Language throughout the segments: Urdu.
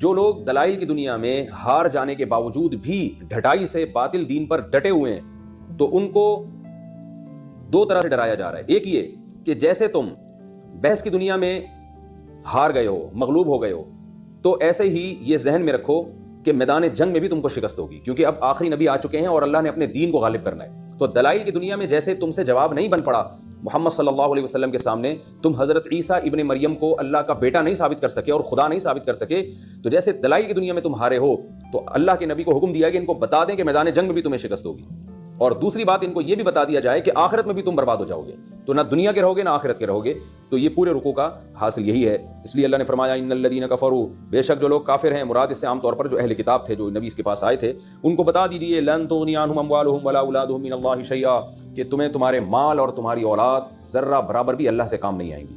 جو لوگ دلائل کی دنیا میں ہار جانے کے باوجود بھی ڈھٹائی سے باطل دین پر ڈٹے ہوئے ہیں تو ان کو دو طرح سے ڈرایا جا رہا ہے. ایک یہ کہ جیسے تم بحث کی دنیا میں ہار گئے ہو, مغلوب ہو گئے ہو, تو ایسے ہی یہ ذہن میں رکھو کہ میدان جنگ میں بھی تم کو شکست ہوگی, کیونکہ اب آخری نبی آ چکے ہیں اور اللہ نے اپنے دین کو غالب کرنا ہے. تو دلائل کی دنیا میں جیسے تم سے جواب نہیں بن پڑا محمد صلی اللہ علیہ وسلم کے سامنے, تم حضرت عیسیٰ ابن مریم کو اللہ کا بیٹا نہیں ثابت کر سکے اور خدا نہیں ثابت کر سکے, تو جیسے دلائل کی دنیا میں تم ہارے ہو تو اللہ کے نبی کو حکم دیا کہ ان کو بتا دیں کہ میدان جنگ میں بھی تمہیں شکست ہوگی. اور دوسری بات ان کو یہ بھی بتا دیا جائے کہ آخرت میں بھی تم برباد ہو جاؤ گے, تو نہ دنیا کے رہو گے نہ آخرت کے رہو گے. تو یہ پورے رکوع کا حاصل یہی ہے. اس لیے اللہ نے فرمایا ان الذین کفروا, بے شک جو لوگ کافر ہیں, مراد اس سے عام طور پر جو اہل کتاب تھے جو نبی کے پاس آئے تھے, ان کو بتا دیجئے لن تغنی عنہم اموالہم ولا اولادہم من اللہ شیئا, کہ تمہیں تمہارے مال اور تمہاری اولاد ذرہ برابر بھی اللہ سے کام نہیں آئیں گی.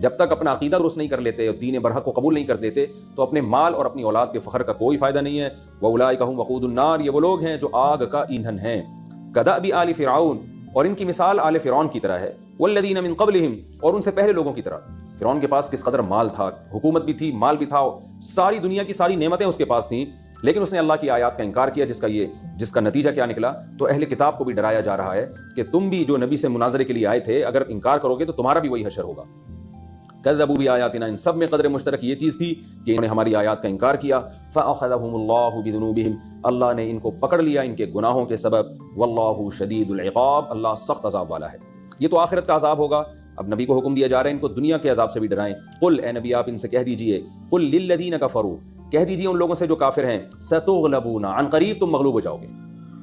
جب تک اپنا عقیدہ درست نہیں کر لیتے اور دین برحق کو قبول نہیں کر دیتے تو اپنے مال اور اپنی اولاد کے فخر کا کوئی فائدہ نہیں ہے. واولئک هم وقود النار, یہ وہ لوگ ہیں جو آگ کا ایندھن ہیں. کدأب آل فرعون, اور ان کی مثال آل فرعون کی طرح ہے. والذین من قبلہم, اور ان سے پہلے لوگوں کی طرح. فرعون کے پاس کس قدر مال تھا, حکومت بھی تھی, مال بھی تھا, ساری دنیا کی ساری نعمتیں اس کے پاس تھیں, لیکن اس نے اللہ کی آیات کا انکار کیا, جس کا نتیجہ کیا نکلا. تو اہل کتاب کو بھی ڈرایا جا رہا ہے کہ تم بھی جو نبی سے مناظرے کے لیے آئے تھے اگر انکار کرو گے تو تمہارا بھی وہی حشر ہوگا. کذبوا بآیاتنا, ان سب میں قدر مشترک یہ چیز تھی کہ انہوں نے ہماری آیات کا انکار کیا. فأخذهم اللہ بذنوبہم, اللہ نے ان کو پکڑ لیا ان کے گناہوں کے سبب. واللہ شدید العقاب, اللہ سخت عذاب والا ہے. یہ تو آخرت کا عذاب ہوگا. اب نبی کو حکم دیا جا رہا ہے ان کو دنیا کے عذاب سے بھی ڈرائیں. قل, اے نبی آپ ان سے کہہ دیجئے, قل للذین کفروا, کہہ دیجئے ان لوگوں سے جو کافر ہیں, ستغلبون, عن قریب تم مغلوب ہو جاؤ گے.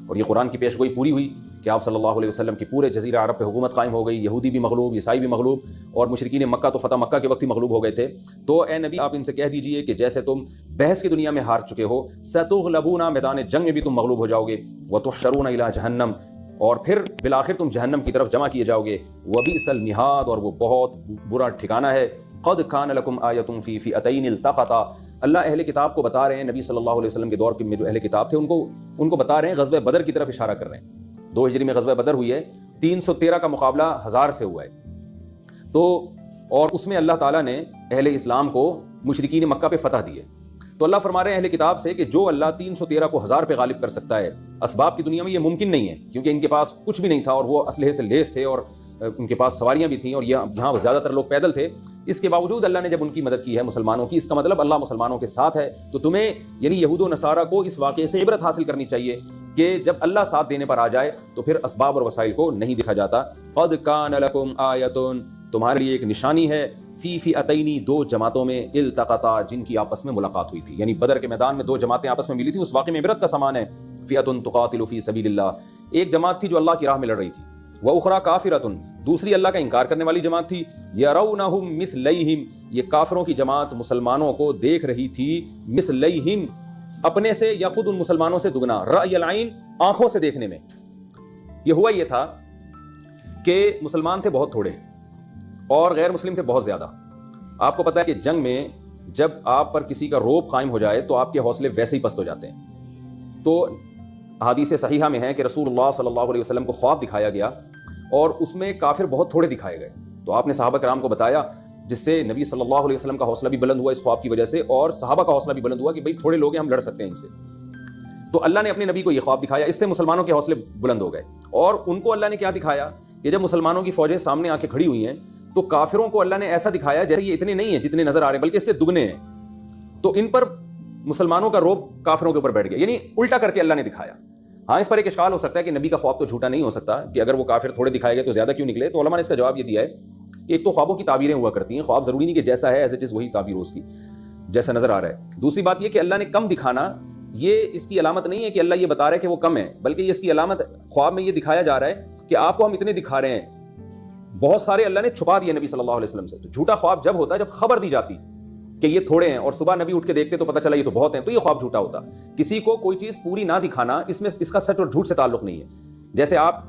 اور یہ قرآن کی پیش گوئی پوری ہوئی کہ آپ صلی اللہ علیہ وسلم کی پورے جزیرہ عرب پہ حکومت قائم ہو گئی. یہودی بھی مغلوب, عیسائی بھی مغلوب, اور مشرکین مکہ تو فتح مکہ کے وقت ہی مغلوب ہو گئے تھے. تو اے نبی آپ ان سے کہہ دیجئے کہ جیسے تم بحث کی دنیا میں ہار چکے ہو, ستغلبون, میدان جنگ میں بھی تم مغلوب ہو جاؤ گے. وتحشرون الی جہنم, اور پھر بالآخر تم جہنم کی طرف جمع کیے جاؤ گے. وبئس المہاد, اور وہ بہت برا ٹھکانہ ہے. قد کان لکم آیۃ فی فئتین التقطا, اللہ اہل کتاب کو بتا رہے ہیں, نبی صلی اللہ علیہ وسلم کے دور میں جو اہل کتاب تھے ان کو بتا رہے ہیں, غزوہ بدر کی طرف اشارہ کر رہے ہیں. 2 ہجری میں غزوہ بدر ہوئی ہے, 313 کا مقابلہ 1000 سے ہوا ہے. تو اور اس میں اللہ تعالیٰ نے اہل اسلام کو مشرکین مکہ پہ فتح دی ہے. تو اللہ فرما رہے ہیں اہل کتاب سے کہ جو اللہ 313 کو 1000 پہ غالب کر سکتا ہے, اسباب کی دنیا میں یہ ممکن نہیں ہے, کیونکہ ان کے پاس کچھ بھی نہیں تھا اور وہ اسلحے سے لیس تھے اور ان کے پاس سواریاں بھی تھیں اور یہاں زیادہ تر لوگ پیدل تھے. اس کے باوجود اللہ نے جب ان کی مدد کی ہے مسلمانوں کی, اس کا مطلب اللہ مسلمانوں کے ساتھ ہے. تو تمہیں یعنی یہود و نصارہ کو اس واقعے سے عبرت حاصل کرنی چاہیے کہ جب اللہ ساتھ دینے پر آ جائے تو پھر اسباب اور وسائل کو نہیں دکھا جاتا. قد کان لکم آیۃ, تمہارے لیے ایک نشانی ہے, فی فئتین, 2 جماعتوں میں, التقطا, جن کی آپس میں ملاقات ہوئی تھی. یعنی بدر کے میدان میں 2 جماعتیں آپس میں ملی تھی, اس واقعے میں عبرت کا سامان ہے. فئۃ تقاتل فی سبیل اللہ, ایک جماعت تھی جو اللہ کی راہ میں لڑ رہی تھی. وأخرى کافرۃ, دوسری اللہ کا انکار کرنے والی جماعت تھی. یرونہم مثلیہم, یہ کافروں کی جماعت مسلمانوں کو دیکھ رہی تھی, مثلیہم, اپنے سے یا خود ان مسلمانوں سے دگنا, رأی العین, آنکھوں سے دیکھنے میں. یہ ہوا یہ تھا کہ مسلمان تھے بہت تھوڑے اور غیر مسلم تھے بہت زیادہ. آپ کو پتا ہے کہ جنگ میں جب آپ پر کسی کا روب قائم ہو جائے تو آپ کے حوصلے ویسے ہی پست ہو جاتے ہیں. تو حدیث صحیحہ میں ہے کہ رسول اللہ صلی اللہ علیہ وسلم کو خواب دکھایا گیا اور اس میں کافر بہت تھوڑے دکھائے گئے. تو آپ نے صحابہ کرام کو بتایا, جس سے نبی صلی اللہ علیہ وسلم کا حوصلہ بھی بلند ہوا اس خواب کی وجہ سے, اور صحابہ کا حوصلہ بھی بلند ہوا کہ بھئی تھوڑے لوگ ہیں, ہم لڑ سکتے ہیں ان سے. تو اللہ نے اپنے نبی کو یہ خواب دکھایا, اس سے مسلمانوں کے حوصلے بلند ہو گئے. اور ان کو اللہ نے کیا دکھایا کہ جب مسلمانوں کی فوجیں سامنے آ کے کھڑی ہوئی ہیں تو کافروں کو اللہ نے ایسا دکھایا جیسے یہ اتنے نہیں ہیں جتنے نظر آ رہے ہیں, بلکہ اس سے دگنے ہیں. تو ان پر مسلمانوں کا روب کافروں کے اوپر بیٹھ گیا, یعنی الٹا کر کے اللہ نے دکھایا. ہاں, اس پر ایک اشکال ہو سکتا ہے کہ نبی کا خواب تو جھوٹا نہیں ہو سکتا کہ اگر وہ کافر تھوڑے دکھائے گئے تو زیادہ کیوں نکلے. تو علماء نے اس کا جواب یہ دیا ہے کہ ایک تو خوابوں کی تعبیریں ہوا کرتی ہیں, خواب ضروری نہیں کہ جیسا ہے ایز اٹ از وہی تعبیر ہو اس کی, جیسا نظر آ رہا ہے. دوسری بات یہ کہ اللہ نے کم دکھانا, یہ اس کی علامت نہیں ہے کہ اللہ یہ بتا رہا ہے کہ وہ کم ہے, بلکہ یہ اس کی علامت خواب میں یہ دکھایا جا رہا ہے کہ آپ کو ہم اتنے دکھا رہے ہیں. بہت سارے اللہ نے چھپا دیے نبی صلی اللہ علیہ وسلم سے. تو جھوٹا خواب جب ہوتا ہے جب خبر دی جاتی کہ یہ تھوڑے ہیں اور صبح نبی اٹھ کے دیکھتے تو پتہ چلا یہ تو بہت ہیں, تو یہ خواب جھوٹا ہوتا. کسی کو کوئی چیز پوری نہ دکھانا, اس میں اس کا سچ اور جھوٹ سے تعلق نہیں ہے. جیسے آپ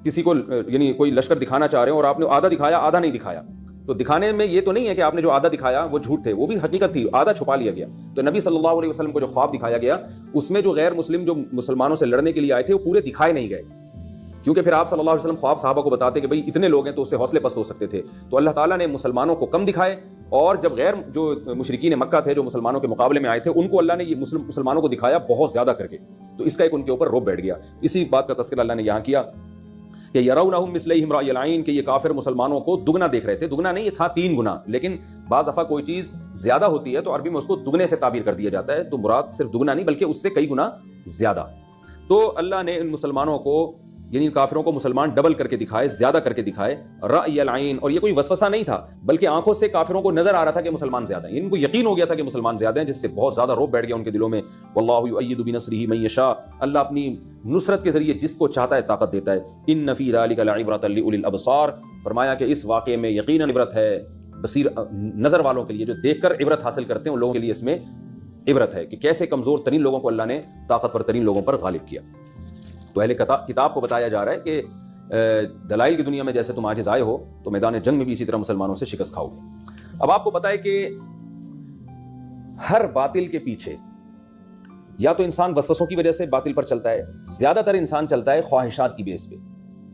کسی کو یعنی کوئی لشکر دکھانا چاہ رہے ہیں اور آپ نے آدھا دکھایا آدھا نہیں دکھایا, تو دکھانے میں یہ تو نہیں ہے کہ آپ نے جو آدھا دکھایا وہ جھوٹ تھے, وہ بھی حقیقت تھی, آدھا چھپا لیا گیا. تو نبی صلی اللہ علیہ وسلم کو جو خواب دکھایا گیا اس میں جو غیر مسلم جو مسلمانوں سے لڑنے کے لیے آئے تھے وہ پورے دکھائے نہیں گئے, کیونکہ پھر آپ صلی اللہ علیہ وسلم خواب صحابہ کو بتاتے کہ بھئی اتنے لوگ ہیں تو اس سے حوصلے پست ہو سکتے تھے. تو اللہ تعالیٰ نے مسلمانوں کو کم دکھائے, اور جب غیر جو مشرکین مکہ تھے جو مسلمانوں کے مقابلے میں آئے تھے ان کو اللہ نے یہ مسلمانوں کو دکھایا بہت زیادہ کر کے, تو اس کا ایک ان کے اوپر رعب بیٹھ گیا. اسی بات کا تذکرہ اللہ نے یہاں کیا کہ یرونہم مثلیہم رأی العین, کہ یہ کافر مسلمانوں کو دگنا دیکھ رہے تھے. دگنا نہیں, یہ تھا 3 گنا, لیکن بعض دفعہ کوئی چیز زیادہ ہوتی ہے تو عربی میں اس کو دگنے سے تعبیر کر دیا جاتا ہے, تو مراد صرف دگنا نہیں بلکہ اس سے کئی گنا زیادہ. تو اللہ نے ان مسلمانوں کو یعنی کافروں کو مسلمان ڈبل کر کے دکھائے, زیادہ کر کے دکھائے, رأی العین, اور یہ کوئی وسوسہ نہیں تھا بلکہ آنکھوں سے کافروں کو نظر آ رہا تھا کہ مسلمان زیادہ ہیں, ان کو یقین ہو گیا تھا کہ مسلمان زیادہ ہیں, جس سے بہت زیادہ رعب بیٹھ گیا ان کے دلوں میں. واللہ یؤید بنصرہ من یشاء, اللہ اپنی نصرت کے ذریعے جس کو چاہتا ہے طاقت دیتا ہے. ان فی ذلک لعبرۃ لأولی الابصار, فرمایا کہ اس واقعے میں یقیناً عبرت ہے بصیر نظر والوں کے لیے, جو دیکھ کر عبرت حاصل کرتے ہیں ان لوگوں کے لیے اس میں عبرت ہے کہ کیسے کمزور ترین لوگوں کو اللہ نے طاقتور ترین لوگوں پر غالب کیا. تو اہل کتاب کو بتایا جا رہا ہے کہ دلائل کی دنیا میں جیسے تم عاجز آئے ہو تو میدان جنگ میں بھی اسی طرح مسلمانوں سے شکست کھاؤ گے. اب آپ کو پتہ ہے کہ ہر باطل کے پیچھے یا تو انسان وسوسوں کی وجہ سے باطل پر چلتا ہے, زیادہ تر انسان چلتا ہے خواہشات کی بیس پہ,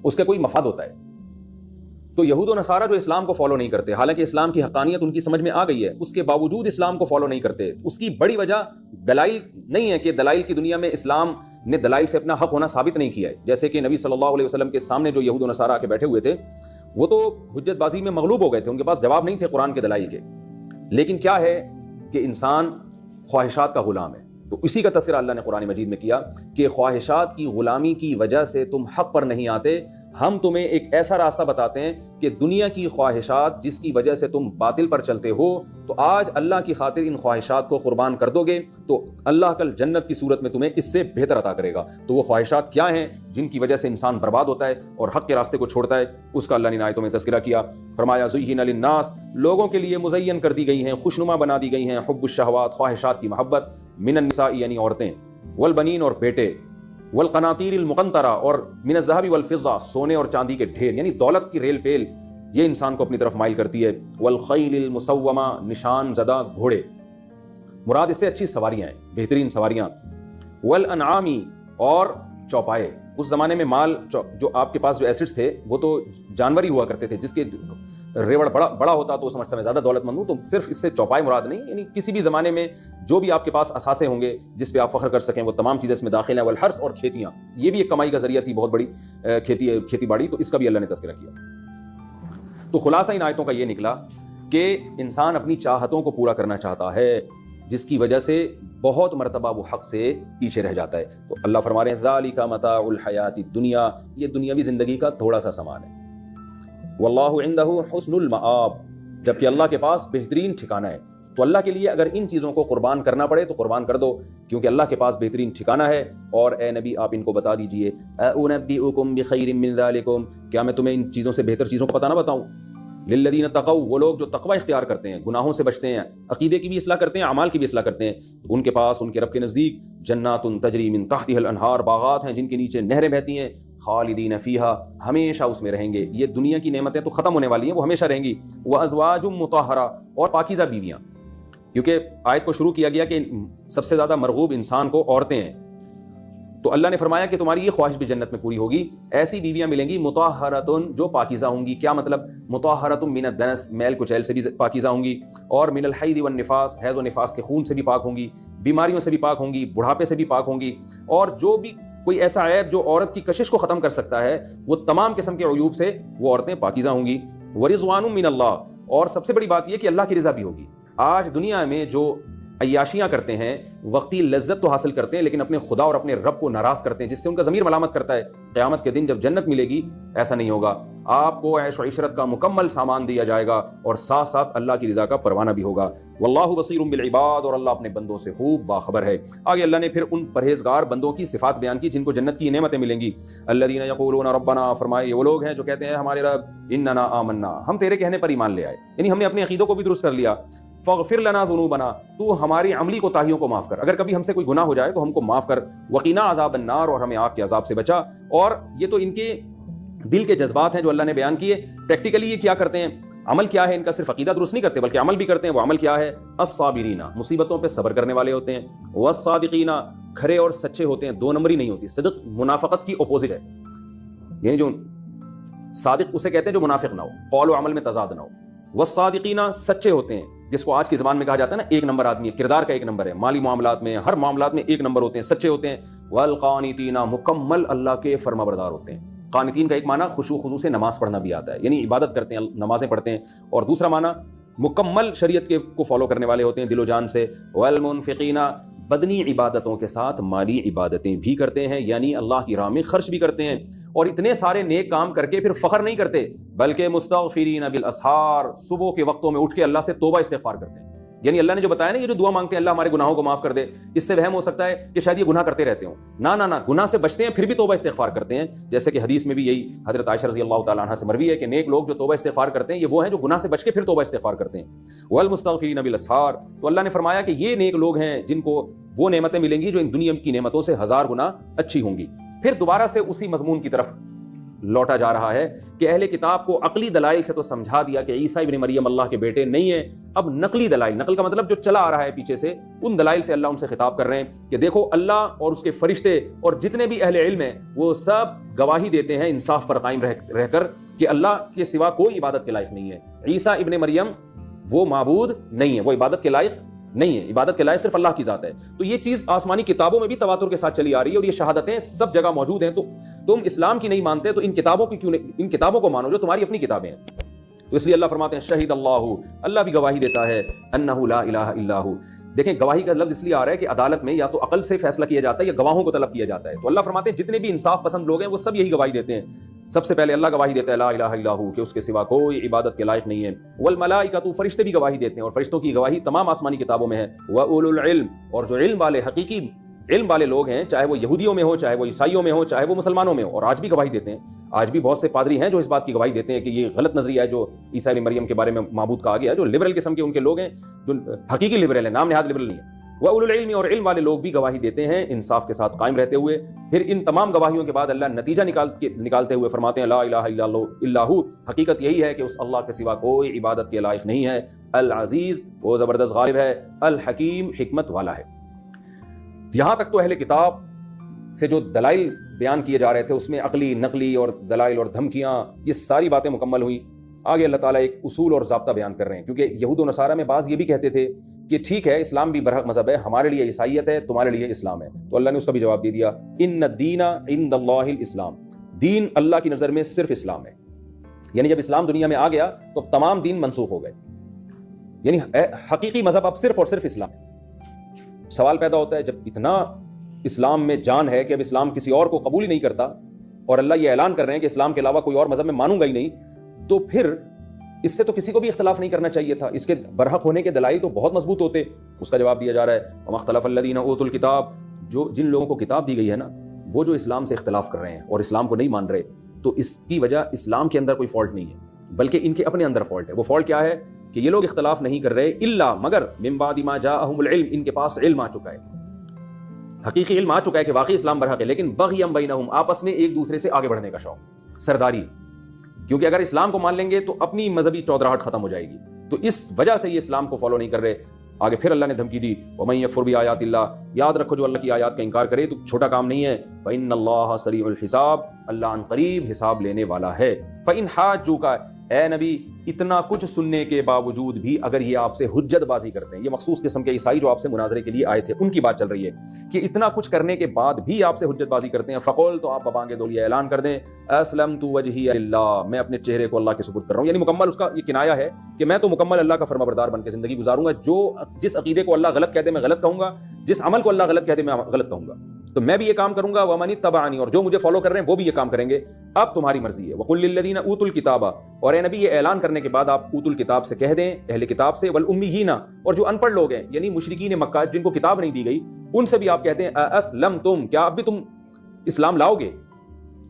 اس کا کوئی مفاد ہوتا ہے. تو یہود و نصارہ جو اسلام کو فالو نہیں کرتے, حالانکہ اسلام کی حقانیت ان کی سمجھ میں آ گئی ہے, اس کے باوجود اسلام کو فالو نہیں کرتے. اس کی بڑی وجہ دلائل نہیں ہے کہ دلائل کی دنیا میں اسلام نے دلائل سے اپنا حق ہونا ثابت نہیں کیا ہے. جیسے کہ نبی صلی اللہ علیہ وسلم کے سامنے جو یہود و نصارہ آ کے بیٹھے ہوئے تھے وہ تو حجت بازی میں مغلوب ہو گئے تھے, ان کے پاس جواب نہیں تھے قرآن کے دلائل کے. لیکن کیا ہے کہ انسان خواہشات کا غلام ہے. تو اسی کا تذکرہ اللہ نے قرآن مجید میں کیا کہ خواہشات کی غلامی کی وجہ سے تم حق پر نہیں آتے, ہم تمہیں ایک ایسا راستہ بتاتے ہیں کہ دنیا کی خواہشات جس کی وجہ سے تم باطل پر چلتے ہو, تو آج اللہ کی خاطر ان خواہشات کو قربان کر دو گے تو اللہ کل جنت کی صورت میں تمہیں اس سے بہتر عطا کرے گا. تو وہ خواہشات کیا ہیں جن کی وجہ سے انسان برباد ہوتا ہے اور حق کے راستے کو چھوڑتا ہے, اس کا اللہ نے آیتوں میں تذکرہ کیا. فرمایا زین للناس, لوگوں کے لیے مزین کر دی گئی ہیں, خوشنما بنا دی گئی ہیں, حب الشہوات, خواہشات کی محبت, من النساء یعنی عورتیں, والبنین اور بیٹے, والقناطیر المقنطرہ اور من الذهب والفضہ, سونے اور چاندی کے ڈھیر یعنی دولت کی ریل پیل, یہ انسان کو اپنی طرف مائل کرتی ہے. والخیل المسومہ, نشان زدہ گھوڑے, مراد اس سے اچھی سواریاں ہیں, بہترین سواریاں. والانعامی, اور چوپائے. اس زمانے میں مال جو آپ کے پاس جو ایسٹس تھے وہ تو جانور ہی ہوا کرتے تھے, جس کے ریوڑ بڑا ہوتا تو سمجھتا میں زیادہ دولت مند ہوں. تو صرف اس سے چوپائے مراد نہیں, یعنی کسی بھی زمانے میں جو بھی آپ کے پاس اثاثے ہوں گے جس پہ آپ فخر کر سکیں وہ تمام چیزیں اس میں داخل ہیں. والحرث, اور کھیتیاں, یہ بھی ایک کمائی کا ذریعہ تھی, بہت بڑی کھیتی باڑی, تو اس کا بھی اللہ نے تذکرہ کیا. تو خلاصہ ان آیتوں کا یہ نکلا کہ انسان اپنی چاہتوں کو پورا کرنا چاہتا ہے جس کی وجہ سے بہت مرتبہ وہ حق سے پیچھے رہ جاتا ہے. تو اللہ فرما رہے ہیں ذالک متاع الحیات الدنیا, یہ دنیاوی زندگی کا تھوڑا سا سامان ہے. واللہ عندہ حسن المآب, جبکہ اللہ کے پاس بہترین ٹھکانہ ہے. تو اللہ کے لیے اگر ان چیزوں کو قربان کرنا پڑے تو قربان کر دو, کیونکہ اللہ کے پاس بہترین ٹھکانہ ہے. اور اے نبی آپ ان کو بتا دیجئے, اُنَبِّئُكُم بِخَيْرٍ مِّن ذَلِكُم, کیا میں تمہیں ان چیزوں سے بہتر چیزوں کو پتہ نہ بتاؤں. للذین تقوا, وہ لوگ جو تقوی اختیار کرتے ہیں, گناہوں سے بچتے ہیں, عقیدے کی بھی اصلاح کرتے ہیں, اعمال کی بھی اصلاح کرتے ہیں, ان کے پاس ان کے رب کے نزدیک جنات تجری من تحتها الانہار, باغات ہیں جن کے نیچے نہریں بہتی ہیں, خالدین فیہا, ہمیشہ اس میں رہیں گے. یہ دنیا کی نعمتیں تو ختم ہونے والی ہیں, وہ ہمیشہ رہیں گی. وازواج مطہرہ, اور پاکیزہ بیویاں, کیونکہ آیت کو شروع کیا گیا کہ سب سے زیادہ مرغوب انسان کو عورتیں ہیں. تو اللہ نے فرمایا کہ تمہاری یہ خواہش بھی جنت میں پوری ہوگی, ایسی بیویاں ملیں گی مطہرۃن, جو پاکیزہ ہوں گی. کیا مطلب؟ مطہرۃ من الدنس, میل کچیل سے بھی پاکیزہ ہوں گی, اور من الحید والنفاس, حیض و نفاس کے خون سے بھی پاک ہوں گی, بیماریوں سے بھی پاک ہوں گی, بڑھاپے سے بھی پاک ہوں گی, اور جو بھی کوئی ایسا عیب جو عورت کی کشش کو ختم کر سکتا ہے وہ تمام قسم کے عیوب سے وہ عورتیں پاکیزہ ہوں گی. ورضوان من اللہ, اور سب سے بڑی بات یہ کہ اللہ کی رضا بھی ہوگی. آج دنیا میں جو عیاشیاں کرتے ہیں, وقتی لذت تو حاصل کرتے ہیں لیکن اپنے خدا اور اپنے رب کو ناراض کرتے ہیں, جس سے ان کا ضمیر ملامت کرتا ہے. قیامت کے دن جب جنت ملے گی ایسا نہیں ہوگا, آپ کو عیش و عشرت کا مکمل سامان دیا جائے گا اور ساتھ ساتھ اللہ کی رضا کا پروانہ بھی ہوگا. واللہ بصیر بالعباد, اور اللہ اپنے بندوں سے خوب باخبر ہے. آگے اللہ نے پھر ان پرہیزگار بندوں کی صفات بیان کی جن کو جنت کی نعمتیں ملیں گی. الذین یقولون ربنا, فرمائے یہ وہ لوگ ہیں جو کہتے ہیں ہمارے رب, اننا آمنا, ہم تیرے کہنے پر ایمان لے آئے, یعنی ہم نے اپنے عقیدوں کو بھی درست کر لیا. فاغفر لنا ذنوبنا, تو ہماری عملی کوتاہیوں کو معاف کر, اگر کبھی ہم سے کوئی گناہ ہو جائے تو ہم کو معاف کر. وقنا عذاب النار, اور ہمیں آگ کے عذاب سے بچا. اور یہ تو ان کے دل کے جذبات ہیں جو اللہ نے بیان کیے. پریکٹیکلی یہ کیا کرتے ہیں, عمل کیا ہے ان کا؟ صرف عقیدہ درست نہیں کرتے بلکہ عمل بھی کرتے ہیں. وہ عمل کیا ہے؟ الصابرین, مصیبتوں پہ صبر کرنے والے ہوتے ہیں. والصادقین, کھرے اور سچے ہوتے ہیں, دو نمبری نہیں ہوتی. صدق منافقت کی اپوزٹ ہے. یعنی جو صادق اسے کہتے ہیں جو منافق نہ ہو، قول و عمل میں تضاد نہ ہو. والصادقین سچے ہوتے ہیں، جس کو آج کی زبان میں کہا جاتا ہے نا ایک نمبر آدمی ہے، کردار کا ایک نمبر ہے، مالی معاملات میں ہر معاملات میں ایک نمبر ہوتے ہیں، سچے ہوتے ہیں. والقانتین مکمل اللہ کے فرما بردار ہوتے ہیں. قانتین کا ایک معنی خشوع خضوع سے نماز پڑھنا بھی آتا ہے، یعنی عبادت کرتے ہیں، نمازیں پڑھتے ہیں. اور دوسرا معنی مکمل شریعت کے کو فالو کرنے والے ہوتے ہیں دل و جان سے. والمنفقین بدنی عبادتوں کے ساتھ مالی عبادتیں بھی کرتے ہیں، یعنی اللہ کی راہ میں خرچ بھی کرتے ہیں. اور اتنے سارے نیک کام کر کے پھر فخر نہیں کرتے، بلکہ مستغفرین بالاسحار، صبح کے وقتوں میں اٹھ کے اللہ سے توبہ استغفار کرتے ہیں. یعنی اللہ نے جو بتایا نا یہ جو دعا مانگتے ہیں اللہ ہمارے گناہوں کو معاف کر دے، اس سے وہم ہو سکتا ہے کہ شاید یہ گناہ کرتے رہتے ہوں. نہ گناہ سے بچتے ہیں پھر بھی توبہ استغفار کرتے ہیں. جیسے کہ حدیث میں بھی یہی حضرت عائشہ رضی اللہ تعالیٰ عنہ سے مروی ہے کہ نیک لوگ جو توبہ استغفار کرتے ہیں یہ وہ ہیں جو گناہ سے بچ کے پھر توبہ استغفار کرتے ہیں. والمستغفرین بالاسحار، تو اللہ نے فرمایا کہ یہ نیک لوگ ہیں جن کو وہ نعمتیں ملیں گی جو ان دنیا کی نعمتوں سے 1000 گنا اچھی ہوں گی. پھر دوبارہ سے اسی مضمون کی طرف لوٹا جا رہا ہے کہ اہل کتاب کو عقلی دلائل سے تو سمجھا دیا کہ عیسیٰ ابن مریم اللہ کے بیٹے نہیں ہیں. اب نقلی دلائل، نقل کا مطلب جو چلا آ رہا ہے پیچھے سے، ان دلائل سے اللہ ان سے خطاب کر رہے ہیں کہ دیکھو اللہ اور اس کے فرشتے اور جتنے بھی اہل علم ہیں وہ سب گواہی دیتے ہیں انصاف پر قائم رہ کر کہ اللہ کے سوا کوئی عبادت کے لائق نہیں ہے. عیسیٰ ابن مریم وہ معبود نہیں ہے، وہ عبادت کے لائق نہیں ہے، عبادت کے لائق صرف اللہ کی ذات ہے. تو یہ چیز آسمانی کتابوں میں بھی تواتر کے ساتھ چلی آ رہی ہے اور یہ شہادتیں سب جگہ موجود ہیں. تو تم اسلام کی نہیں مانتے تو ان کتابوں کی کیوں نہیں، ان کتابوں کو مانو جو تمہاری اپنی کتابیں ہیں. تو اس لیے اللہ فرماتے ہیں شہید اللہ بھی گواہی دیتا ہے انہ لا الہ الا ہو. دیکھیں گواہی کا لفظ اس لیے آ رہا ہے کہ عدالت میں یا تو عقل سے فیصلہ کیا جاتا ہے یا گواہوں کو طلب کیا جاتا ہے. تو اللہ فرماتے ہیں جتنے بھی انصاف پسند لوگ ہیں وہ سب یہی گواہی دیتے ہیں. سب سے پہلے اللہ گواہی دیتا ہے لا الہ الا ہو کہ اس کے سوا کوئی عبادت کے لائق نہیں ہے. والملائکۃ، فرشتے بھی گواہی دیتے ہیں اور فرشتوں کی گواہی تمام آسمانی کتابوں میں ہے. واولو العلم، اور جو علم والے حقیقی علم والے لوگ ہیں چاہے وہ یہودیوں میں ہو چاہے وہ عیسائیوں میں ہو چاہے وہ مسلمانوں میں ہو، اور آج بھی گواہی دیتے ہیں. آج بھی بہت سے پادری ہیں جو اس بات کی گواہی دیتے ہیں کہ یہ غلط نظریہ ہے جو عیسیٰ ابن مریم کے بارے میں معبود کہا گیا، جو لبرل قسم کے ان کے لوگ ہیں جو حقیقی لبرل ہیں، نام نہاد لبرل نہیں ہے. وَأُولُو الْعِلْمِ، اور علم والے لوگ بھی گواہی دیتے ہیں انصاف کے ساتھ قائم رہتے ہوئے. پھر ان تمام گواہیوں کے بعد اللہ نتیجہ نکالتے ہوئے فرماتے ہیں لا الہ الا ہو، حقیقت یہی ہے کہ اس اللہ کے سوا کوئی عبادت کے لائق نہیں ہے. العزیز، وہ زبردست غالب ہے. الحکیم، حکمت والا ہے. یہاں تک تو اہل کتاب سے جو دلائل بیان کیے جا رہے تھے اس میں عقلی، نقلی اور دلائل اور دھمکیاں، یہ ساری باتیں مکمل ہوئیں. آگے اللہ تعالیٰ ایک اصول اور ضابطہ بیان کر رہے ہیں، کیونکہ یہود و نصارہ میں بعض یہ بھی کہتے تھے کہ ٹھیک ہے اسلام بھی برحق مذہب ہے، ہمارے لیے عیسائیت ہے، تمہارے لیے اسلام ہے. تو اللہ نے اس کا بھی جواب دے دیا ان الدین عند اللہ الاسلام، دین اللہ کی نظر میں صرف اسلام ہے. یعنی جب اسلام دنیا میں آ گیا تو اب تمام دین منسوخ ہو گئے، یعنی حقیقی مذہب اب صرف اور صرف اسلام ہے. سوال پیدا ہوتا ہے جب اتنا اسلام میں جان ہے کہ اب اسلام کسی اور کو قبول ہی نہیں کرتا اور اللہ یہ اعلان کر رہے ہیں کہ اسلام کے علاوہ کوئی اور مذہب میں مانوں گا ہی نہیں، تو پھر اس سے تو کسی کو بھی اختلاف نہیں کرنا چاہیے تھا، اس کے برحق ہونے کے دلائل تو بہت مضبوط ہوتے. اس کا جواب دیا جا رہا ہے وَمَا اخْتَلَفَ الَّذِينَ أُوتُوا الْكِتَابَ، جو جن لوگوں کو کتاب دی گئی ہے نا وہ جو اسلام سے اختلاف کر رہے ہیں اور اسلام کو نہیں مان رہے، تو اس کی وجہ اسلام کے اندر کوئی فالٹ نہیں ہے بلکہ ان کے اپنے اندر فالٹ ہے. وہ فالٹ کیا ہے کہ یہ لوگ اختلاف نہیں کر رہے الا مگر من بعد ما جاءہم العلم، ان کے پاس علم آ چکا ہے، حقیقی علم آ چکا ہے کہ واقعی اسلام برحق ہے، لیکن بغیا بینہم، آپس میں ایک دوسرے سے آگے بڑھنے کا شوق، سرداری. کیونکہ اگر اسلام کو مان لیں گے تو اپنی مذہبی چودراہٹ ختم ہو جائے گی، تو اس وجہ سے یہ اسلام کو فالو نہیں کر رہے. آگے پھر اللہ نے دھمکی دی وَمَن يَكْفُرْ بِآيَاتِ اللَّهِ، یاد رکھو جو اللہ کی آیات کا انکار کرے تو چھوٹا کام نہیں ہے. فَإِنَّ اللَّهَ سَرِيعُ الْحِسَابِ، اللہ عن قریب حساب لینے والا ہے. فَإِنْ حَاجُّوكَ، اے نبی اتنا کچھ سننے کے باوجود بھی اگر یہ آپ سے حجت بازی کرتے ہیں، یہ مخصوص قسم کے عیسائی جو آپ سے مناظرے کے لیے آئے تھے ان کی بات چل رہی ہے کہ اتنا کچھ کرنے کے بعد بھی آپ سے حجت بازی کرتے ہیں، فقول، تو آپ ببانگے دولیا اعلان کر دیں اسلمت وجہی للہ، میں اپنے چہرے کو اللہ کے سپرد کر رہا ہوں. یعنی مکمل اس کا یہ کنایہ ہے کہ میں تو مکمل اللہ کا فرما بردار بن کے زندگی گزاروں گا. جس عقیدے کو اللہ غلط کہہ دے میں غلط کہوں گا، جس عمل کو اللہ غلط کہہ دے میں غلط کہوں گا، تو میں بھی یہ کام کروں گا. ومن اتبعنی، اور جو مجھے فالو کر رہے ہیں وہ بھی یہ کام کریں گے. اب تمہاری مرضی ہے. وقل للذین اوتوا الکتاب، اور اے نبی یہ اعلان کرنے کے بعد آپ اوتوا الکتاب سے کہہ دیں، اہل کتاب سے، والامیین، اور جو ان پڑھ لوگ ہیں یعنی مشرکین مکہ جن کو کتاب نہیں دی گئی، ان سے بھی آپ کہتے ہیں اسلمتم، کیا اب بھی تم اسلام لاؤ گے؟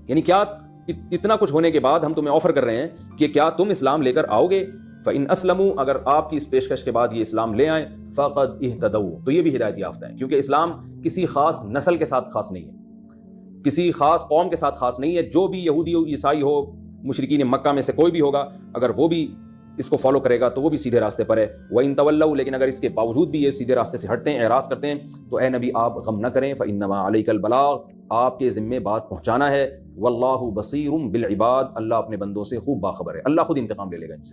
یعنی کیا اتنا کچھ ہونے کے بعد ہم تمہیں آفر کر رہے ہیں کہ کیا تم اسلام لے کر آؤ گے؟ فَإِنْ أَسْلَمُوا، اگر آپ کی اس پیشکش کے بعد یہ اسلام لے آئیں، فَقَدْ اِهْتَدَوْا، تو یہ بھی ہدایت یافتہ ہیں. کیونکہ اسلام کسی خاص نسل کے ساتھ خاص نہیں ہے، کسی خاص قوم کے ساتھ خاص نہیں ہے. جو بھی یہودی ہو، عیسائی ہو، مشرکین مکہ میں سے کوئی بھی ہوگا، اگر وہ بھی اس کو فالو کرے گا تو وہ بھی سیدھے راستے پر ہے. وَإِن تَوَلَّوْا، لیکن اگر اس کے باوجود بھی یہ سیدھے راستے سے ہٹتے ہیں، اعراض کرتے ہیں، تو اے نبی آپ غم نہ کریں. فَإِنَّمَا عَلَيْكَ الْبَلَاغُ، آپ کے ذمے بات پہنچانا ہے. وَاللَّهُ بَصِيرٌ بِالْعِبَادِ، اللہ اپنے بندوں سے خوب باخبر ہے، اللہ خود انتقام لے لے گا ان سے.